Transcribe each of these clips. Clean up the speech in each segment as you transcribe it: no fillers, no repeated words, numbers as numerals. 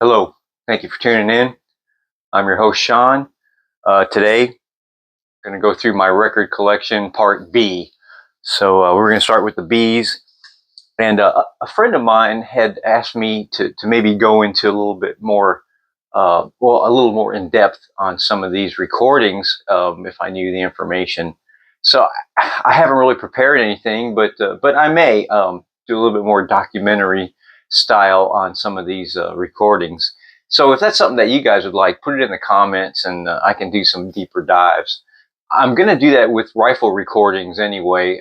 Hello, thank you for tuning in. I'm your host, Sean. Today, I'm going to go through my record collection, part B. So we're going to start with the Bs. And a friend of mine had asked me to maybe go into a little bit more, a little more in depth on some of these recordings if I knew the information. So I haven't really prepared anything, but I may do a little bit more documentary style on some of these recordings. So if that's something that you guys would like, put it in the comments and I can do some deeper dives. I'm going to do that with rifle recordings anyway.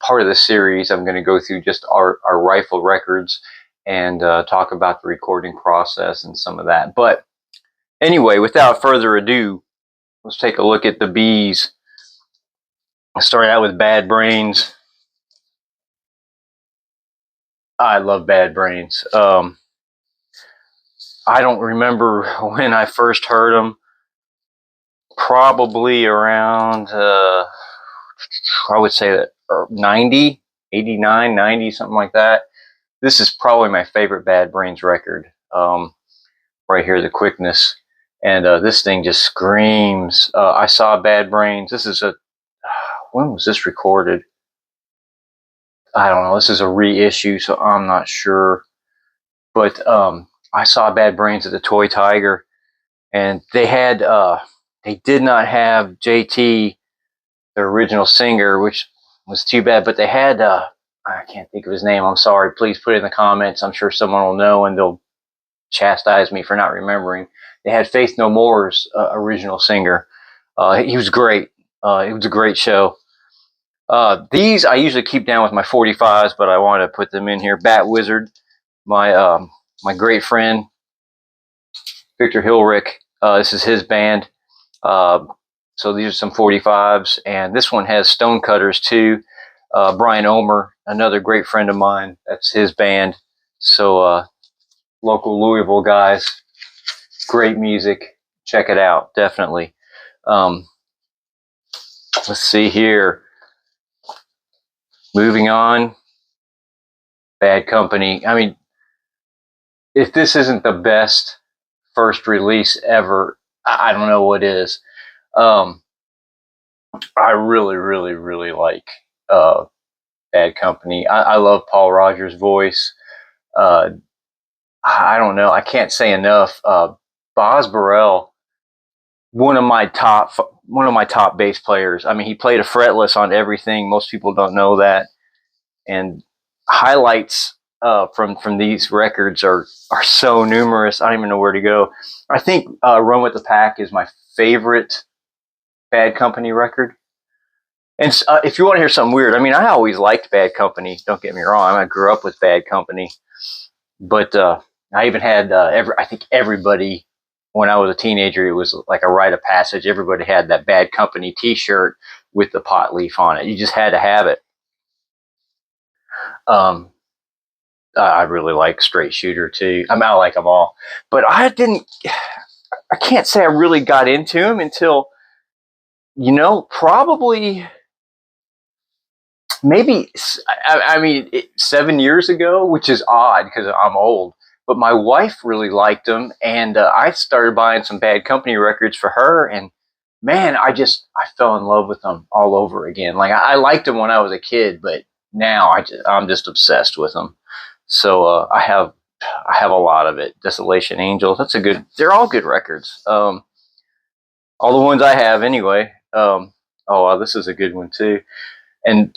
Part of the series, I'm going to go through just our rifle records and talk about the recording process and some of that. But anyway, without further ado, let's take a look at the Bs. Starting out with Bad Brains. I love Bad Brains. I don't remember when I first heard them. Probably around, I would say that 90, 89, 90, something like that. This is probably my favorite Bad Brains record. Right here, the quickness. And this thing just screams. I saw Bad Brains. This is when was this recorded? I don't know. This is a reissue, so I'm not sure. But I saw Bad Brains at the Toy Tiger, and they did not have JT, the original singer, which was too bad. But they had I can't think of his name. I'm sorry. Please put it in the comments. I'm sure someone will know, and they'll chastise me for not remembering. They had Faith No More's original singer. He was great. It was a great show. These I usually keep down with my 45s, but I want to put them in here. Bat Wizard, my great friend Victor Hilrich. This is his band. So these are some 45s, and this one has Stonecutters too. Brian Omer, another great friend of mine. That's his band. So local Louisville guys, great music. Check it out, definitely. Let's see here. Moving on. Bad Company. I mean, if this isn't the best first release ever, I don't know what is. I really, really, really like Bad Company. I love Paul Rogers' voice. I don't know. I can't say enough. Boz Burrell, one of my top bass players. I mean, he played a fretless on everything. Most people don't know that. And highlights from these records are so numerous. I don't even know where to go. I think Run with the Pack is my favorite Bad Company record. And if you want to hear something weird, I mean, I always liked Bad Company. Don't get me wrong. I grew up with Bad Company, but I even had I think everybody, when I was a teenager, it was like a rite of passage. Everybody had that Bad Company T-shirt with the pot leaf on it. You just had to have it. I really like Straight Shooter too. I mean, I like them all, but I can't say I really got into them until, probably maybe, I mean, 7 years ago, which is odd because I'm old. But my wife really liked them, and I started buying some Bad Company records for her, and man, I fell in love with them all over again. Like I liked them when I was a kid, but now I'm just obsessed with them. So I have a lot of it. Desolation Angels. They're all good records. All the ones I have anyway. This is a good one too. And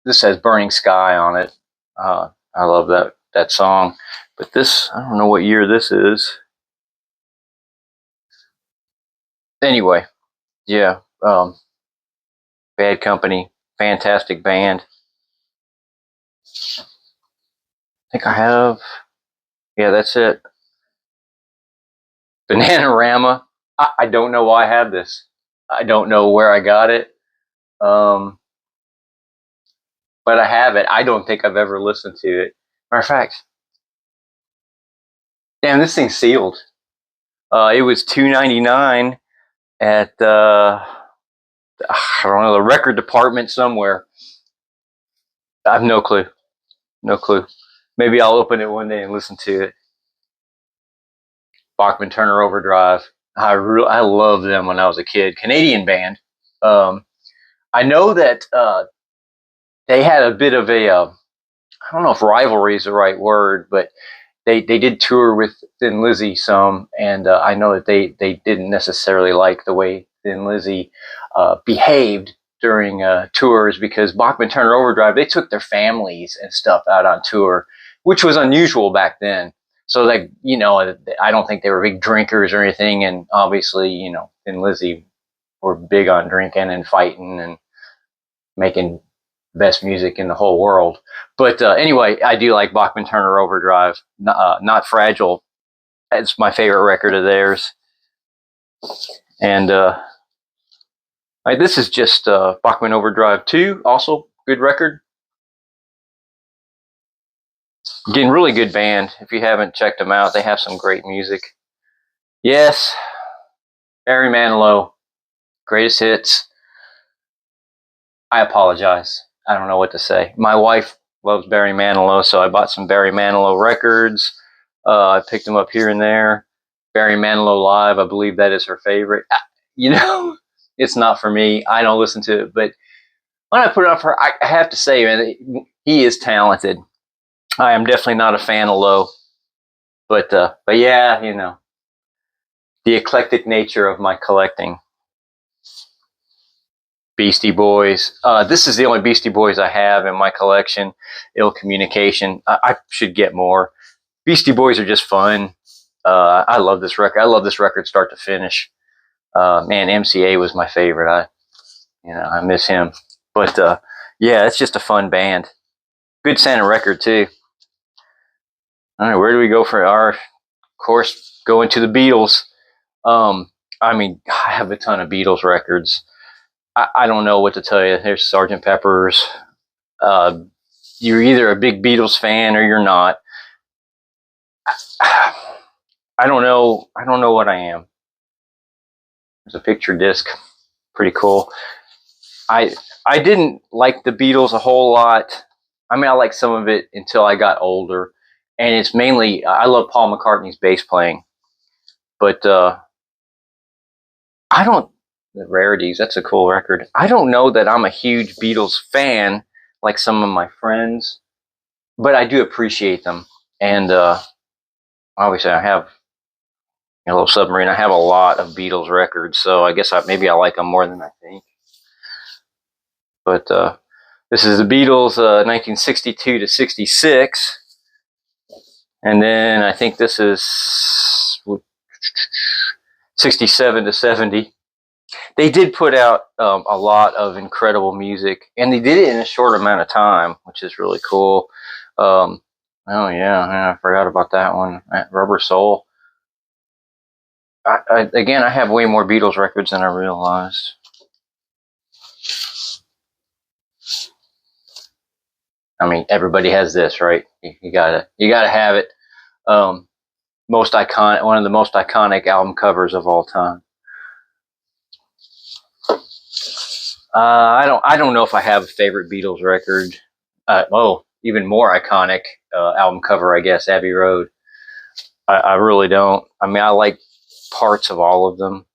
this has Burning Sky on it. I love that song. But this, I don't know what year this is. Anyway, yeah. Bad Company, fantastic band. I think I have. Yeah, that's it. Bananarama. I don't know why I have this. I don't know where I got it. But I have it. I don't think I've ever listened to it. Matter of fact, damn, this thing's sealed. It was $2.99 at I don't know, the record department somewhere. I have no clue. No clue. Maybe I'll open it one day and listen to it. Bachman Turner Overdrive. I loved them when I was a kid. Canadian band. Um, I know that they had a bit of a I don't know if rivalry is the right word, but they did tour with Thin Lizzy some, and I know that they didn't necessarily like the way Thin Lizzy behaved during tours, because Bachman Turner Overdrive, they took their families and stuff out on tour, which was unusual back then. So like, you know, I don't think they were big drinkers or anything, and obviously, you know, Thin Lizzy were big on drinking and fighting and making best music in the whole world. But anyway, I do like Bachman Turner Overdrive. Not Fragile. It's my favorite record of theirs. And this is just Bachman Overdrive 2, also good record. Again, really good band. If you haven't checked them out, they have some great music. Yes, Barry Manilow, greatest hits. I apologize. I don't know what to say. My wife loves Barry Manilow, so I bought some Barry Manilow records. I picked them up here and there. Barry Manilow Live, I believe that is her favorite. You know, it's not for me. I don't listen to it, but when I put it up for her, I have to say, man, he is talented. I am definitely not a fan of Low, but yeah, you know, the eclectic nature of my collecting. Beastie Boys. This is the only Beastie Boys I have in my collection. Ill Communication. I should get more. Beastie Boys are just fun. I love this record. I love this record start to finish. Man, MCA was my favorite. I miss him. But yeah, it's just a fun band. Good Santa record too. All right, where do we go for our? Of course, going to the Beatles. Um, I mean, I have a ton of Beatles records. I don't know what to tell you. There's Sergeant Pepper's. Uh, you're either a big Beatles fan or you're not. I don't know. I don't know what I am. There's a picture disc, pretty cool. I I didn't like the Beatles a whole lot. I mean, I liked some of it until I got older, and it's mainly I love Paul McCartney's bass playing, but I don't. The Rarities, that's a cool record. I don't know that I'm a huge Beatles fan like some of my friends, but I do appreciate them, and obviously I have a little submarine. I have a lot of Beatles records, so I guess maybe I like them more than I think. But this is the Beatles, 1962 to 66, and then I think this is 67 to 70. They did put out a lot of incredible music, and they did it in a short amount of time, which is really cool. Um, oh yeah, I forgot about that one. Rubber Soul. Again, I have way more Beatles records than I realized. I mean, everybody has this, right? You gotta have it. Um, one of the most iconic album covers of all time. I don't know if I have a favorite Beatles record. Even more iconic album cover, I guess, Abbey Road. I really don't. I mean, I like parts of all of them.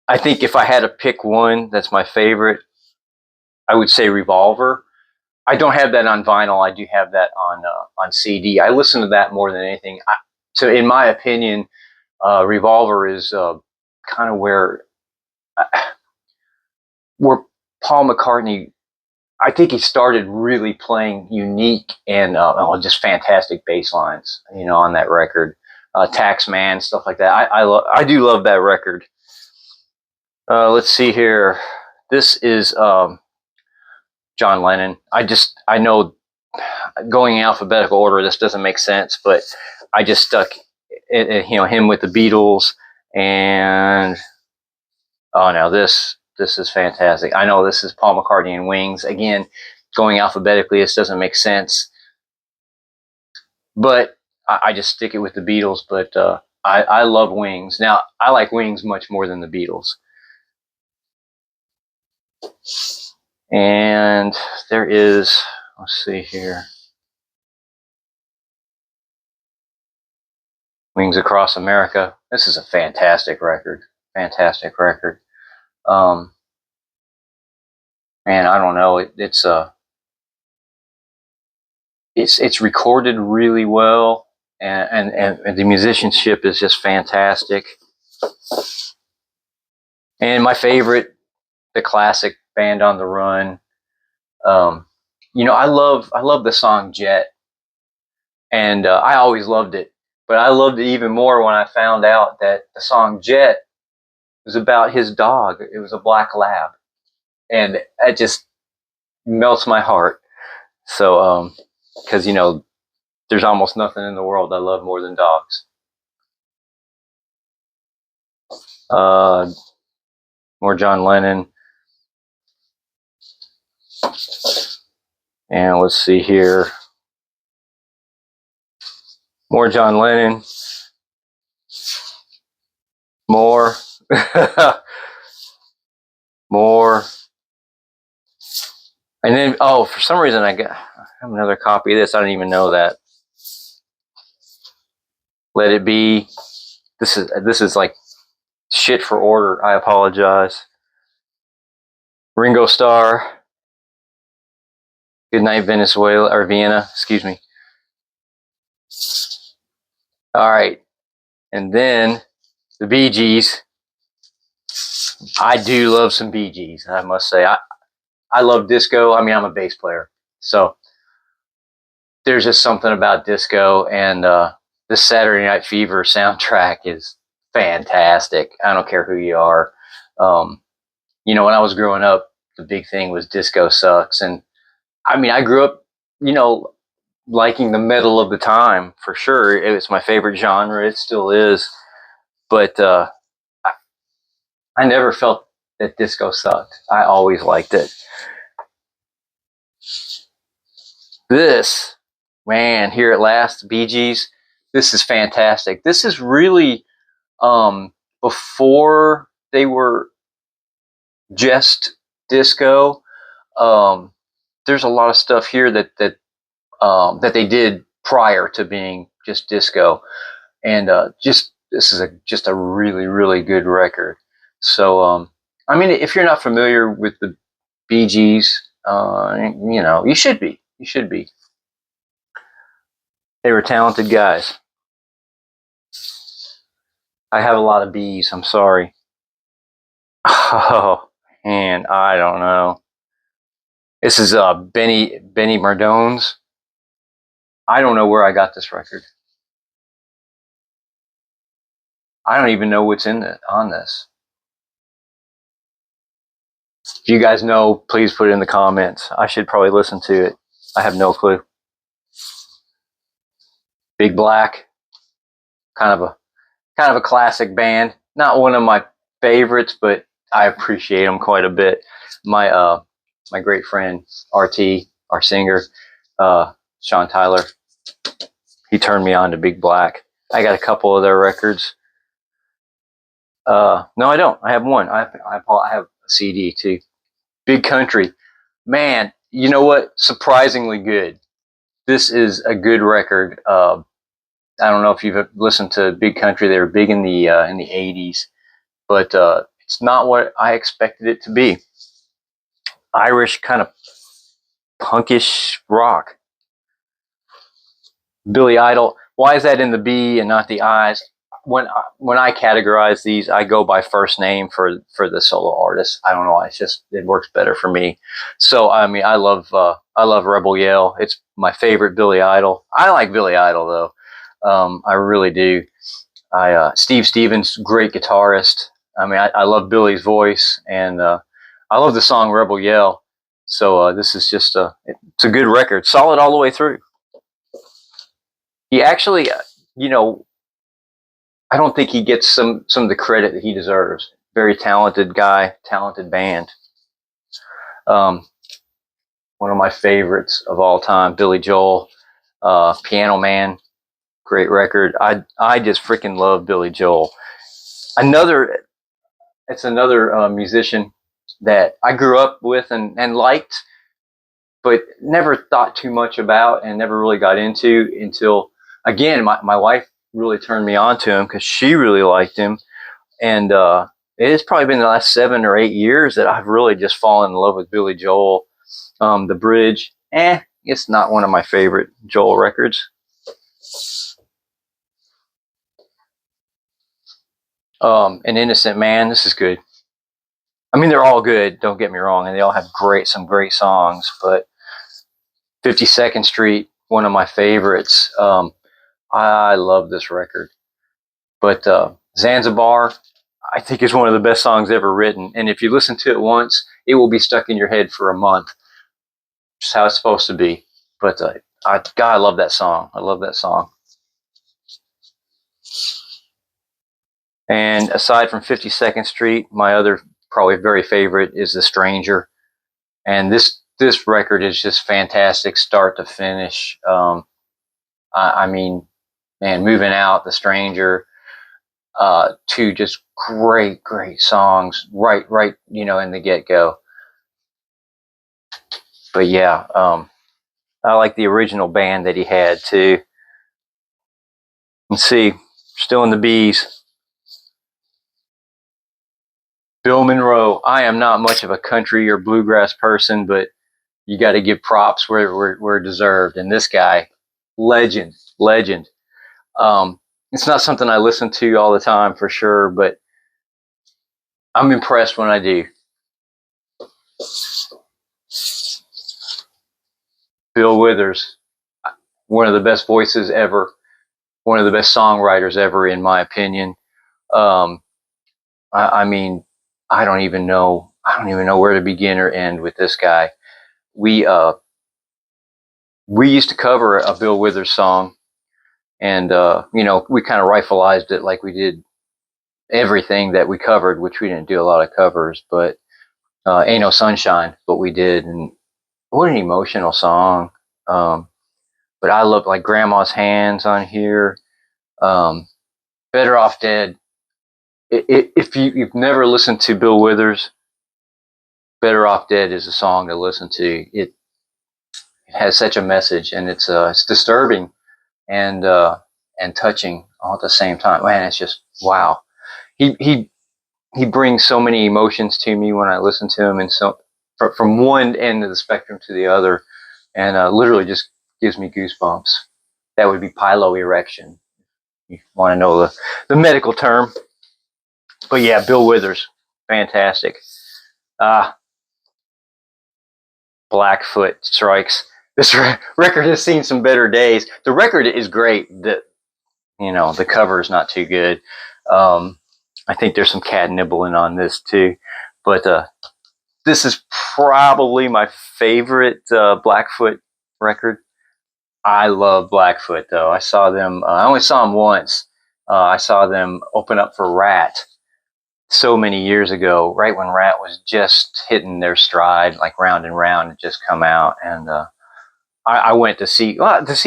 I think if I had to pick one that's my favorite, I would say Revolver. I don't have that on vinyl. I do have that on CD. I listen to that more than anything. So, in my opinion, Revolver is kind of where Paul McCartney. I think he started really playing unique and just fantastic bass lines. You know, on that record, Taxman, stuff like that. I do love that record. Let's see here. This is John Lennon. I know going in alphabetical order, this doesn't make sense, but I just stuck, him with the Beatles, and oh no, this is fantastic. I know this is Paul McCartney and Wings. Again, going alphabetically, this doesn't make sense, but I just stick it with the Beatles. But I love Wings. Now I like Wings much more than the Beatles. And there is, let's see here. Wings Across America. This is a fantastic record. Fantastic record. Man, I don't know. It's recorded really well, and the musicianship is just fantastic. And my favorite, the classic Band on the Run. I love the song Jet, and I always loved it. But I loved it even more when I found out that the song Jet was about his dog. It was a black lab, and it just melts my heart. So, because there's almost nothing in the world I love more than dogs. More John Lennon. And let's see here. More John Lennon. More. More. And then, for some reason I have another copy of this. I didn't even know that. Let It Be. This is like shit for order. I apologize. Ringo Starr. Good Night Venezuela, or Vienna, excuse me. All right. And then the Bee Gees. I do love some Bee Gees, I must say. I love disco. I mean, I'm a bass player. So there's just something about disco, and the Saturday Night Fever soundtrack is fantastic. I don't care who you are. When I was growing up, the big thing was disco sucks. And I mean, I grew up, liking the metal of the time for sure. It was my favorite genre. It still is. But I never felt that disco sucked. I always liked it. This, man, Here at Last, Bee Gees, this is fantastic. This is really before they were just disco. There's a lot of stuff here that they did prior to being just disco, and this is just a really, really good record. So I mean, if you're not familiar with the Bee Gees, you should be. You should be. They were talented guys. I have a lot of bees. I'm sorry. Oh, and I don't know. This is Benny Mardones. I don't know where I got this record. I don't even know what's on this. If you guys know, please put it in the comments. I should probably listen to it. I have no clue. Big Black, kind of a classic band. Not one of my favorites, but I appreciate them quite a bit. My great friend RT, our singer, Sean Tyler, he turned me on to Big Black. I got a couple of their records. No, I don't. I have one. I have a CD too. Big Country, man. You know what? Surprisingly good. This is a good record. I don't know if you've listened to Big Country. They were big in the '80s, but it's not what I expected it to be. Irish kind of punkish rock. Billy Idol. Why is that in the B and not the I's? When I categorize these, I go by first name for the solo artist. I don't know. It works better for me. So I mean, I love Rebel Yell. It's my favorite Billy Idol. I like Billy Idol though. I really do. Steve Stevens, great guitarist. I mean, I love Billy's voice, and I love the song Rebel Yell. So this is just it's a good record, solid all the way through. He actually, I don't think he gets some of the credit that he deserves. Very talented guy, talented band. One of my favorites of all time, Billy Joel, Piano Man, great record. I just freaking love Billy Joel. It's another musician that I grew up with and liked, but never thought too much about and never really got into until, again, my wife really turned me on to him because she really liked him. And it's probably been the last 7 or 8 years that I've really just fallen in love with Billy Joel. The Bridge, it's not one of my favorite Joel records. An Innocent Man, this is good. I mean, they're all good, don't get me wrong, and they all have some great songs, but 52nd Street, one of my favorites. I love this record. But Zanzibar, I think is one of the best songs ever written. And if you listen to it once, it will be stuck in your head for a month. Just how it's supposed to be. But I love that song. I love that song. And aside from 52nd Street, my other probably very favorite is The Stranger. And this record is just fantastic, start to finish. I mean, man, Moving Out, The Stranger, two just great songs, right, in the get go. But yeah, I like the original band that he had too. Let's see, still in the Bees. Bill Monroe. I am not much of a country or bluegrass person, but you got to give props where deserved. And this guy, legend. It's not something I listen to all the time for sure, but I'm impressed when I do. Bill Withers, one of the best voices ever, one of the best songwriters ever, in my opinion. I mean, I don't even know where to begin or end with this guy. We used to cover a Bill Withers song, and we kind of rifleized it like we did everything that we covered, which we didn't do a lot of covers, but Ain't No Sunshine, what we did, and what an emotional song. But I love like Grandma's Hands on here. Better Off Dead. If you've never listened to Bill Withers, Better Off Dead is a song to listen to. It has such a message, and it's disturbing and touching all at the same time. Man, it's just wow. He brings so many emotions to me when I listen to him, and so from one end of the spectrum to the other, and literally just gives me goosebumps. That would be piloerection. You want to know the medical term. But yeah, Bill Withers, fantastic. Blackfoot Strikes. This record has seen some better days. The record is great. The cover is not too good. I think there's some cat nibbling on this too. But this is probably my favorite Blackfoot record. I love Blackfoot though. I saw them. I only saw them once. I saw them open up for Rat so many years ago, right when Rat was just hitting their stride, like Round and Round had just come out, and I went to see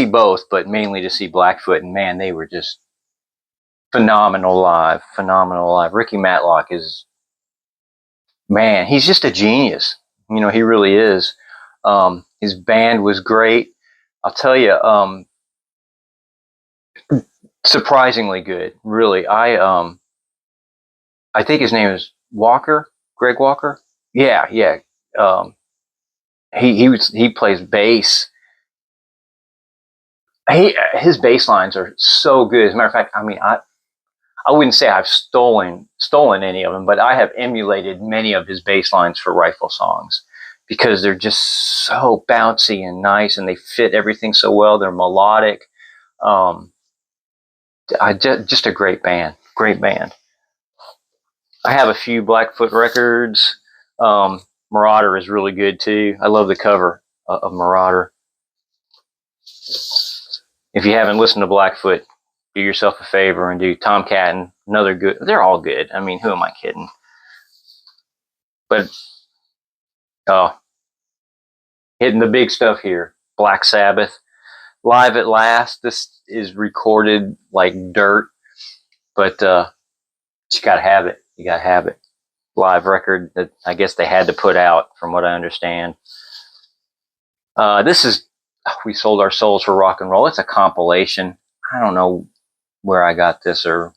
both, but mainly to see Blackfoot, and man, they were just phenomenal live. Ricky Matlock is, man, he's just a genius. He really is. His band was great. I'll tell you, surprisingly good. Really, I think his name is Walker, Greg Walker. Yeah. He plays bass. His bass lines are so good. As a matter of fact, I mean, I wouldn't say I've stolen any of them, but I have emulated many of his bass lines for Rifle songs because they're just so bouncy and nice, and they fit everything so well. They're melodic. Just a great band. I have a few Blackfoot records. Marauder is really good too. I love the cover of Marauder. If you haven't listened to Blackfoot, do yourself a favor and do Tomcat. Another good. They're all good. I mean, who am I kidding? But hitting the big stuff here. Black Sabbath, Live at Last. This is recorded like dirt, but you gotta have it. Live record that I guess they had to put out, from what I understand. This is We Sold Our Souls for Rock and Roll. It's a compilation. I don't know where I got this, or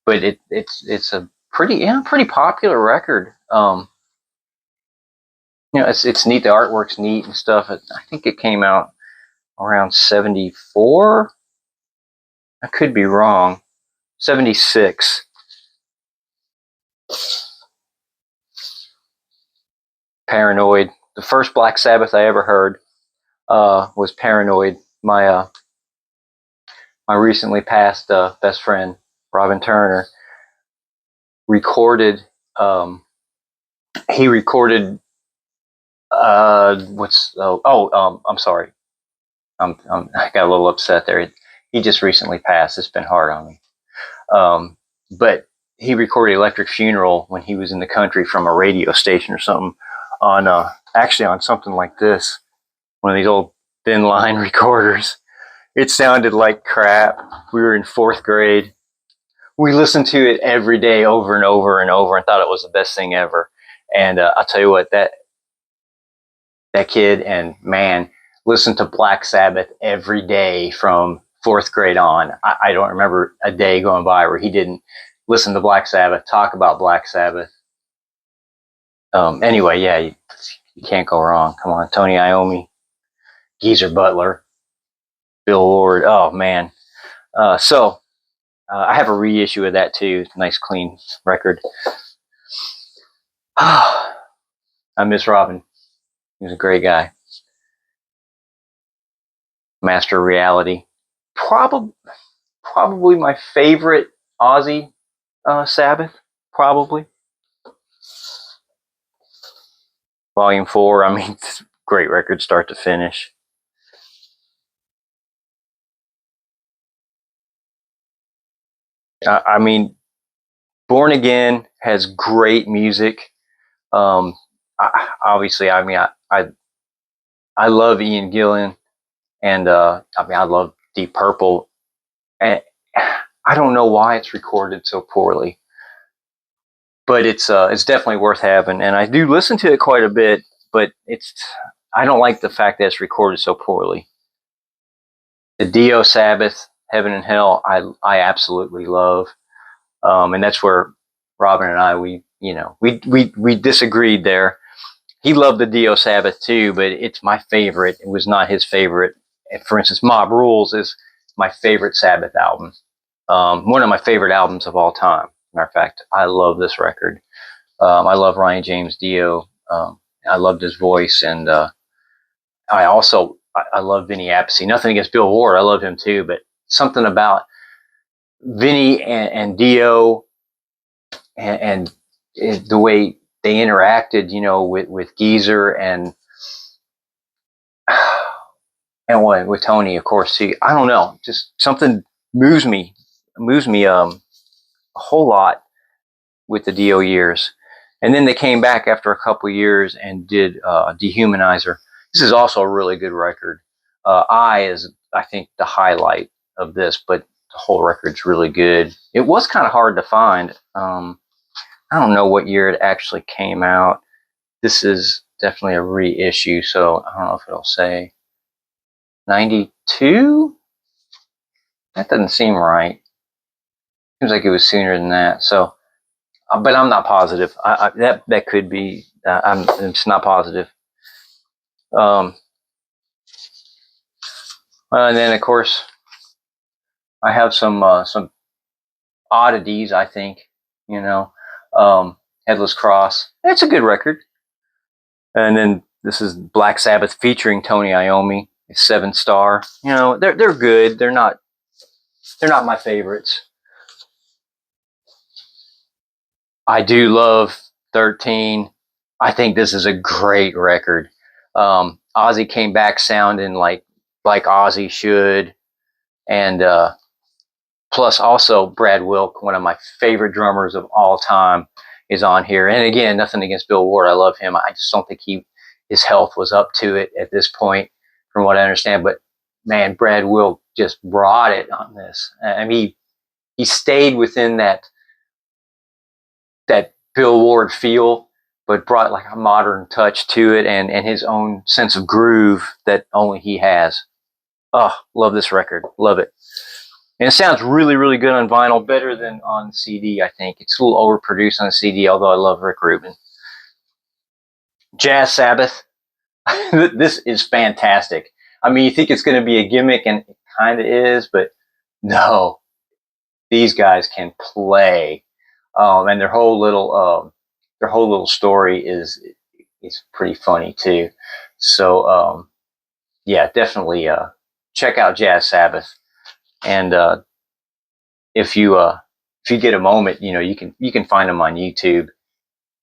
but it's a pretty popular record. It's neat. The artwork's neat and stuff. I think it came out around 74. I could be wrong. 76. Paranoid. The first Black Sabbath I ever heard was Paranoid. My recently passed best friend, Robin Turner, recorded. He recorded. I'm sorry. I got a little upset there. He just recently passed. It's been hard on me. But he recorded Electric Funeral when he was in the country from a radio station or something on actually on something like this, one of these old thin line recorders. It sounded like crap. We were in 4th grade. We listened to it every day over and over and over and thought it was the best thing ever. And I'll tell you what, that kid and man listened to Black Sabbath every day from 4th grade on. I don't remember a day going by where he didn't listen to Black Sabbath, talk about Black Sabbath. Anyway, yeah, you can't go wrong. Come on, Tony Iommi, Geezer Butler, Bill Ward. Oh man. So I have a reissue of that too. Nice clean record. I miss Robin. He was a great guy. Master of Reality. Probably my favorite Ozzy Sabbath. Probably. Volume 4. I mean, great record, start to finish. I mean, Born Again has great music. Obviously, I mean, I love Ian Gillan, and I mean, I love Deep Purple, and I don't know why it's recorded so poorly, but it's definitely worth having, and I do listen to it quite a bit, but I don't like the fact that it's recorded so poorly. The Dio Sabbath, Heaven and Hell, I absolutely love, and that's where Robin and I we disagreed there. He loved the Dio Sabbath too, but it's my favorite. It was not his favorite. For instance, Mob Rules is my favorite Sabbath album. One of my favorite albums of all time. Matter of fact, I love this record. I love Ryan James Dio. I loved his voice, and I love Vinny Appice. Nothing against Bill Ward. I love him too, but something about Vinny and Dio and the way they interacted, with Geezer and with Tony, of course. See, I don't know, just something moves me a whole lot with the Dio years. And then they came back after a couple years and did Dehumanizer. This is also a really good record. Is, I think, the highlight of this, but the whole record's really good. It was kind of hard to find. I don't know what year it actually came out. This is definitely a reissue, so I don't know if it'll say 92. That doesn't seem right. Seems like it was sooner than that. So, but I'm not positive. That could be. I'm just not positive. And then of course I have some oddities. I think Headless Cross. It's a good record. And then this is Black Sabbath featuring Tony Iommi. It's 7 star. They're good. They're not my favorites. I do love 13. I think this is a great record. Ozzy came back sounding like Ozzy should, and plus also Brad Wilk, one of my favorite drummers of all time, is on here. And again, nothing against Bill Ward. I love him. I just don't think his health was up to it at this point, from what I understand. But man, Brad Wilk just brought it on this. I mean, he stayed within that Bill Ward feel, but brought like a modern touch to it, and his own sense of groove that only he has. Oh, love this record. Love it. And it sounds really, really good on vinyl, better than on CD, I think. It's a little overproduced on the CD, although I love Rick Rubin. Jazz Sabbath. This is fantastic. I mean, you think it's going to be a gimmick, and it kind of is, but no. These guys can play. And their whole little story is pretty funny too. So yeah, definitely check out Jazz Sabbath. And if you get a moment, you can find them on YouTube.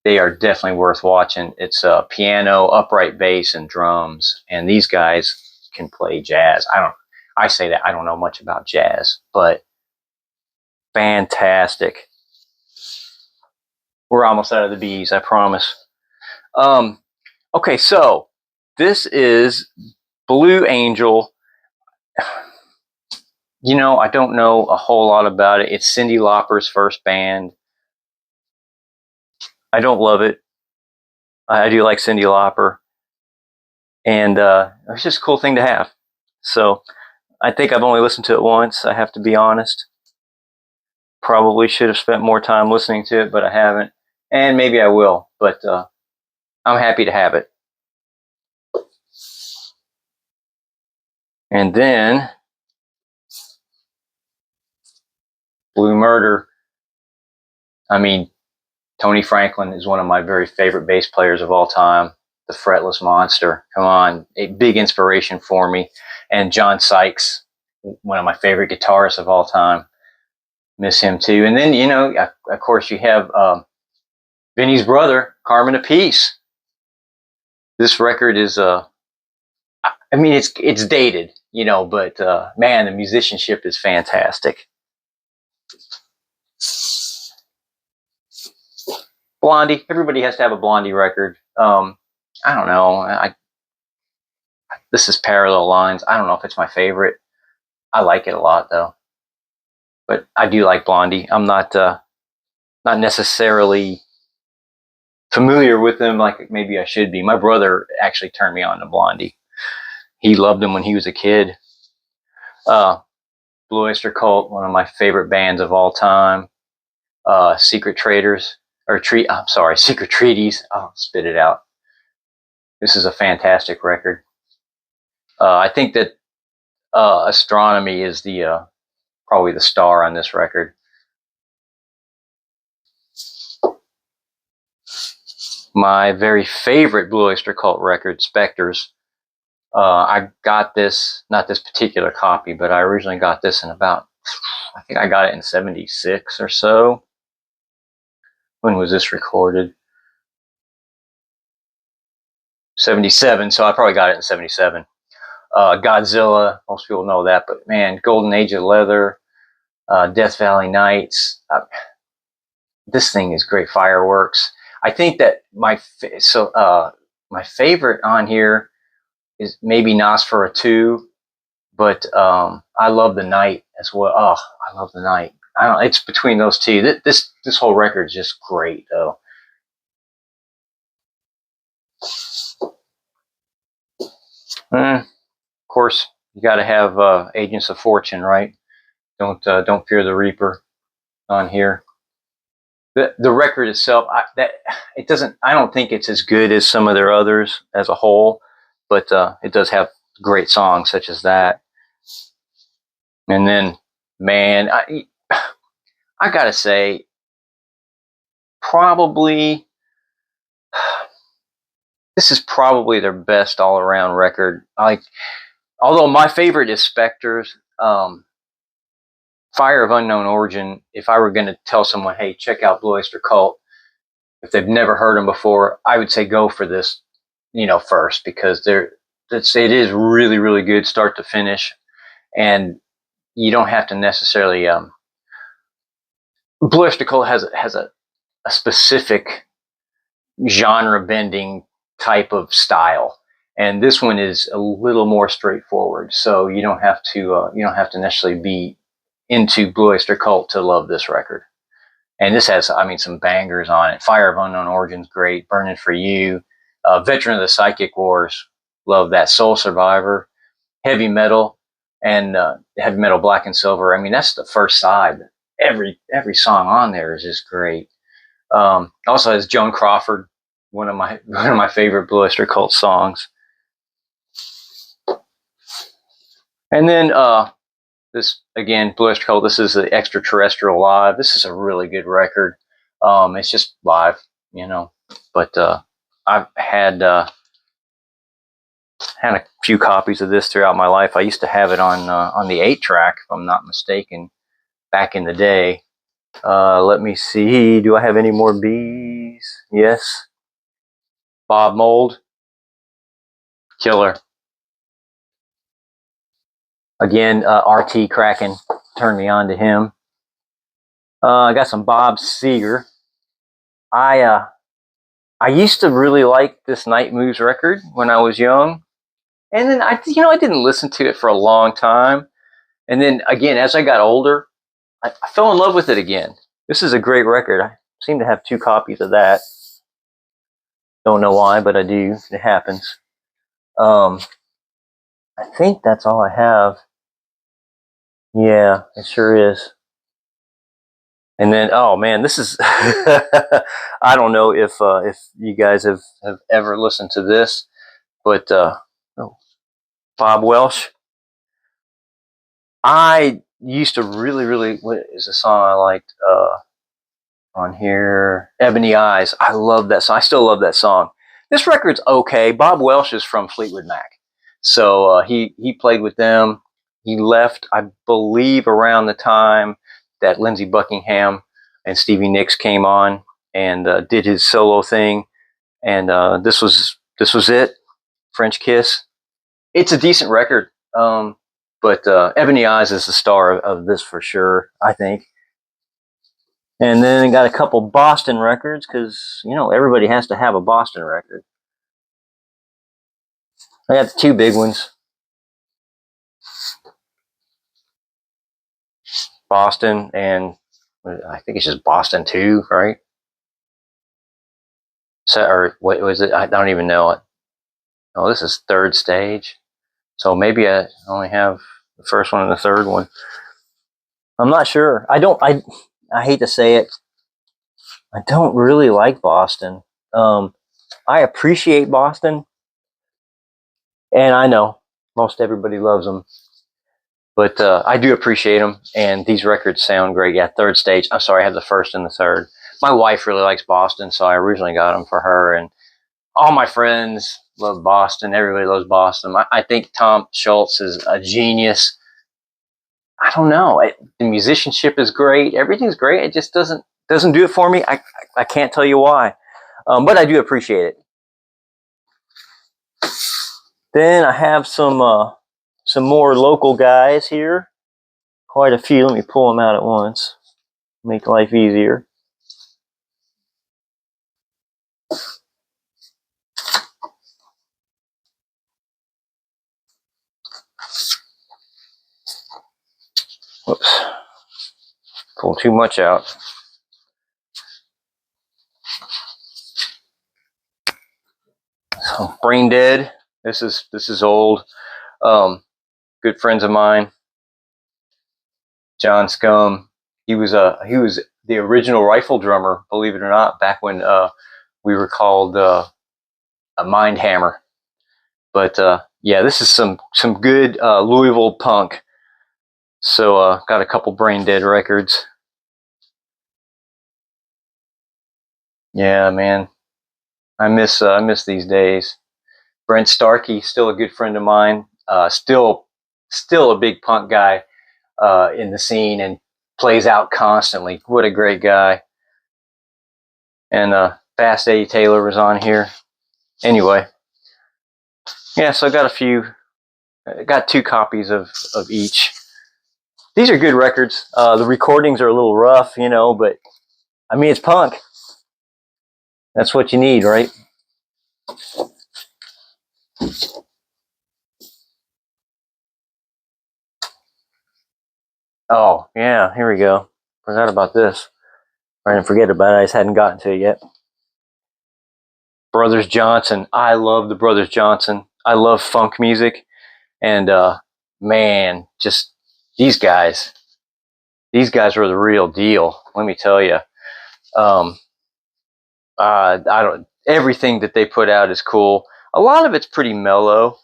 They are definitely worth watching. It's piano, upright bass, and drums. And these guys can play jazz. I say that I don't know much about jazz, but fantastic. We're almost out of the bees, I promise. Okay, so this is Blue Angel. I don't know a whole lot about it. It's Cyndi Lauper's first band. I don't love it. I do like Cyndi Lauper. And it's just a cool thing to have. So I think I've only listened to it once, I have to be honest. Probably should have spent more time listening to it, but I haven't. And maybe I will, but I'm happy to have it. And then Blue Murder. I mean, Tony Franklin is one of my very favorite bass players of all time. The Fretless Monster. Come on, a big inspiration for me. And John Sykes, one of my favorite guitarists of all time. Miss him too. And then, of course, you have Vinny's brother, Carmine Appice. This record is, it's dated, but man, the musicianship is fantastic. Blondie. Everybody has to have a Blondie record. I don't know. This is Parallel Lines. I don't know if it's my favorite. I like it a lot though. But I do like Blondie. I'm not necessarily familiar with them like maybe I should be. My brother actually turned me on to Blondie. He loved them when he was a kid. Blue Oyster Cult, one of my favorite bands of all time. Secret Treaties. I'll spit it out. This is a fantastic record. I think that Astronomy is probably the star on this record. My very favorite Blue Oyster Cult record, Spectres. I got this, not this particular copy, but I originally got this I think I got it in 76 or so. When was this recorded? 77, so I probably got it in 77. Godzilla, most people know that, but man, Golden Age of Leather, Death Valley Nights. This thing is great. Fireworks. I think that my favorite on here is maybe Nosferatu, but I love The Night as well. Oh, I love The Night. It's between those two. This whole record is just great, though. Of course, you got to have Agents of Fortune, right? Don't Fear the Reaper on here. The record itself, I don't think it's as good as some of their others as a whole, but it does have great songs such as that. And then, man, I gotta say, probably this is probably their best all around record. Although my favorite is Spectres. Fire of Unknown Origin, if I were going to tell someone, hey, check out Blue Oyster Cult, if they've never heard them before, I would say go for this, first, because it is really, really good start to finish. And you don't have to necessarily, Blue Oyster Cult has a specific genre bending type of style. And this one is a little more straightforward. So you don't have to necessarily be into Blue Oyster Cult to love this record. And this has, some bangers on it. Fire of Unknown Origin's great. Burning for You. Veteran of the Psychic Wars. Love that. Soul Survivor. Heavy Metal. and Heavy Metal Black and Silver. I mean, that's the first side. Every song on there is just great. Also has Joan Crawford, one of my favorite Blue Oyster Cult songs. And then this again, Blue Oyster Cult. This is the Extraterrestrial Live. This is a really good record. It's just live, but I've had a few copies of this throughout my life. I used to have it on the 8-track, if I'm not mistaken, back in the day. Let me see. Do I have any more B's? Yes. Bob Mould. Killer. Again, RT Kraken turned me on to him. I got some Bob Seger. I used to really like this Night Moves record when I was young. And then I didn't listen to it for a long time. And then again, as I got older, I fell in love with it again. This is a great record. I seem to have 2 copies of that. Don't know why, but I do. It happens. I think that's all I have. Yeah, it sure is. And then, oh man, this is I don't know if you guys have ever listened to this, but Bob Welch. I used to really, what is a song I liked on here? Ebony Eyes. I love that song. I still love that song. This record's okay. Bob Welch is from Fleetwood Mac, so he played with them. He left, I believe, around the time that Lindsey Buckingham and Stevie Nicks came on and did his solo thing, and this was it. French Kiss. It's a decent record, but Ebony Eyes is the star of this for sure, I think. And then got a couple Boston records because everybody has to have a Boston record. I got the 2 big ones. Boston, and I think it's just Boston 2, right? So, or what was it? I don't even know it. Oh, this is Third Stage. So maybe I only have the first one and the third one. I'm not sure. I hate to say it. I don't really like Boston. I appreciate Boston, and I know most everybody loves them. But I do appreciate them, and these records sound great. Yeah, Third Stage. I'm sorry, I have the first and the third. My wife really likes Boston, so I originally got them for her, and all my friends love Boston. Everybody loves Boston. I think Tom Schultz is a genius. I don't know. The musicianship is great. Everything's great. It just doesn't do it for me. I can't tell you why, but I do appreciate it. Then I have some more local guys here. Quite a few. Let me pull them out at once. Make life easier. Whoops. Pull too much out. So, Brain Dead. This is old. Good friends of mine. John Scum. He was the original Rifle drummer, believe it or not, back when we were called a Mind Hammer. But yeah, this is some good Louisville punk. So got a couple Brain Dead records. Yeah, man, I miss these days. Brent Starkey, still a good friend of mine. Still a big punk guy in the scene and plays out constantly. What a great guy. And Fast Eddie Taylor was on here. Anyway, yeah, so I got got 2 copies of each. These are good records. The recordings are a little rough, but I mean, it's punk. That's what you need, right? Oh, yeah, here we go. Forgot about this. I didn't forget about it. I just hadn't gotten to it yet. Brothers Johnson. I love the Brothers Johnson. I love funk music. And man, just these guys were the real deal. Let me tell you. I don't. Everything that they put out is cool. A lot of it's pretty mellow,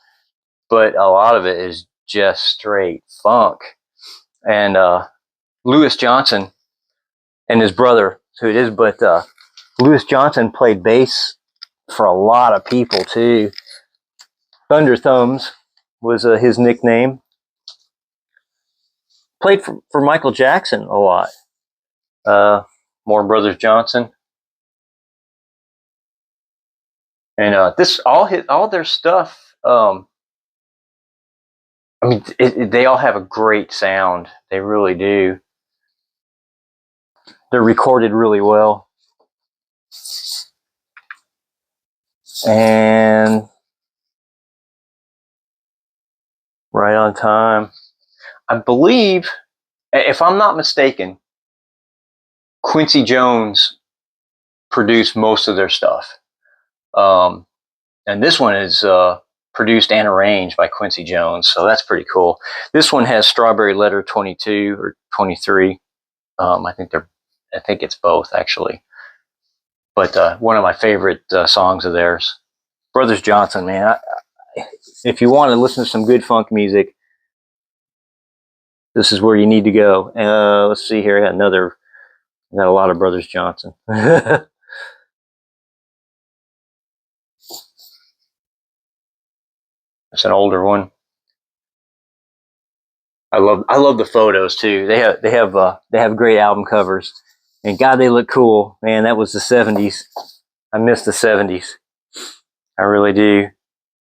but a lot of it is just straight funk. And Louis Johnson and his brother, who it is, but Louis Johnson played bass for a lot of people too. Thunder Thumbs was his nickname. Played for Michael Jackson a lot. More Brothers Johnson, and this all their stuff. I mean, they all have a great sound. They really do. They're recorded really well, and right on time. I believe, if I'm not mistaken, Quincy Jones produced most of their stuff. And this one is produced and arranged by Quincy Jones, so that's pretty cool. This one has Strawberry Letter 22 or 23. I think it's both actually. But one of my favorite songs of theirs, Brothers Johnson, man. If you want to listen to some good funk music, this is where you need to go. Let's see here. I got a lot of Brothers Johnson. It's an older one. I love the photos too. They have great album covers, and God, they look cool. Man, that was the '70s. I miss the '70s. I really do.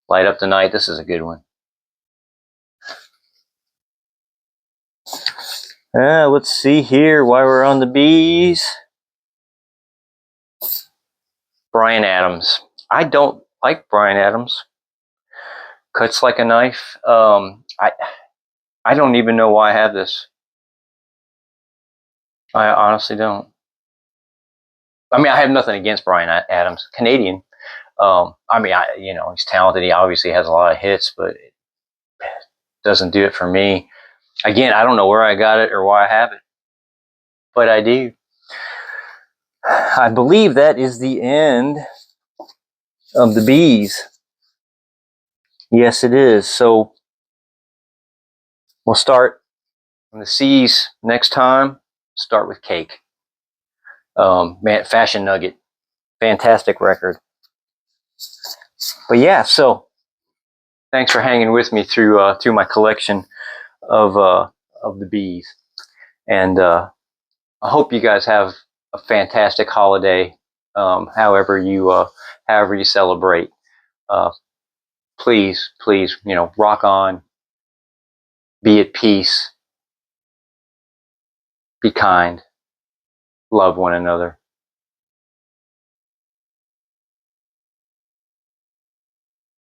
Light Up the Night. This is a good one. Let's see here. While we're on the bees, Bryan Adams. I don't like Bryan Adams. Cuts Like a Knife. I don't even know why I have this. I honestly don't. I mean, I have nothing against Bryan Adams, Canadian. I mean, he's talented. He obviously has a lot of hits, but it doesn't do it for me. Again, I don't know where I got it or why I have it, but I do. I believe that is the end of the bees. Yes, it is. So we'll start on the C's next time. Start with Cake. Man, Fashion Nugget. Fantastic record. But yeah, so thanks for hanging with me through my collection of the bees, and I hope you guys have a fantastic holiday. However you celebrate, please, rock on, be at peace, be kind, love one another.